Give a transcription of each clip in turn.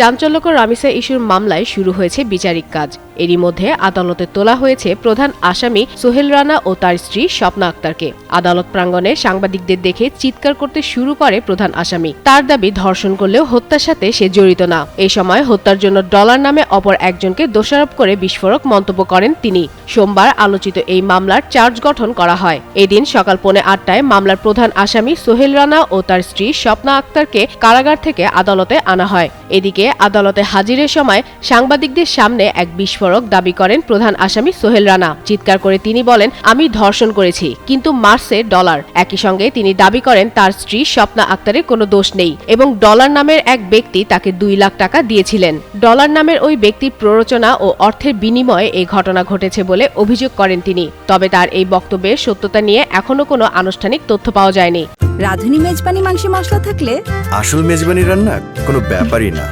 চাঞ্চল্যকর রামিসা ইস্যুর মামলায় শুরু হয়েছে বিচারিক কাজ। এরই মধ্যে আদালতে তোলা হয়েছে প্রধান আসামি সোহেল রানা ও তার স্ত্রী স্বপ্না আক্তারকে। আদালত প্রাঙ্গণে সাংবাদিকদের দেখে চিৎকার করতে শুরু করে প্রধান আসামি। তার দাবি ধর্ষণ করলেও হত্যার সাথে সে জড়িত না। এই সময় হত্যার জন্য ডলার নামে অপর একজনকে দোষারোপ করে বিস্ফোরক মন্তব্য করেন তিনি। সোমবার আলোচিত এই মামলার চার্জ গঠন করা হয়। এদিন সকাল 8:45 মামলার প্রধান আসামি সোহেল রানা ও তার স্ত্রী স্বপ্না আক্তারকে কারাগার থেকে আদালতে আনা হয়। এদিকে আদালতে হাজিরের সময় সাংবাদিকদের সামনে এক বিস্ফোরক দাবি করেন প্রধান আসামি সোহেল রানা। চিৎকার করে তিনি বলেন, আমি ধর্ষণ করেছি, কিন্তু মারছে ডলার। একই সঙ্গে তিনি দাবি করেন তার স্ত্রী স্বপ্না আক্তারের কোনো দোষ নেই এবং ডলার নামের এক ব্যক্তি তাকে 2 লাখ টাকা দিয়েছিলেন। ডলার নামের ওই ব্যক্তির প্ররোচনা ও অর্থের বিনিময়ে এই ঘটনা ঘটেছে বলে অভিযোগ করেন তিনি। তবে তার এই বক্তব্যের সত্যতা নিয়ে এখনো কোনো আনুষ্ঠানিক তথ্য পাওয়া যায়নি। রাঁধুনি মেজবানি মাংসে মশলা থাকলে আসল মেজবানি রান্না কোনো ব্যাপারই না।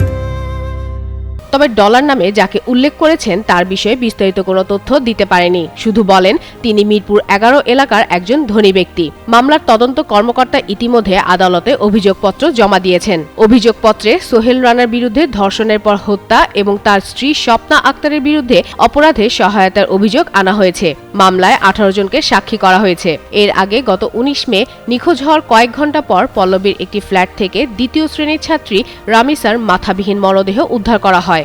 তবে ডলার নামে যাকে উল্লেখ করেছেন তার বিষয়ে বিস্তারিত কোনো তথ্য দিতে পারেনি। শুধু বলেন তিনি মিরপুর 11 এলাকার একজন ধনী ব্যক্তি। মামলার তদন্ত কর্মকর্তা ইতিমধ্যে আদালতে অভিযোগপত্র জমা দিয়েছেন। অভিযোগপত্রে সোহেল রানার বিরুদ্ধে ধর্ষণের পর হত্যা এবং তার স্ত্রী স্বপ্না আক্তারের বিরুদ্ধে অপরাধে সহায়তার অভিযোগ আনা হয়েছে। মামলায় 18 জনকে সাক্ষী করা হয়েছে। এর আগে গত 19 মে নিখোঁজ হওয়ার কয়েক ঘণ্টা পর পল্লবীর একটি ফ্ল্যাট থেকে দ্বিতীয় শ্রেণীর ছাত্রী রামিসার মাথাবিহীন মরদেহ উদ্ধার করা হয়।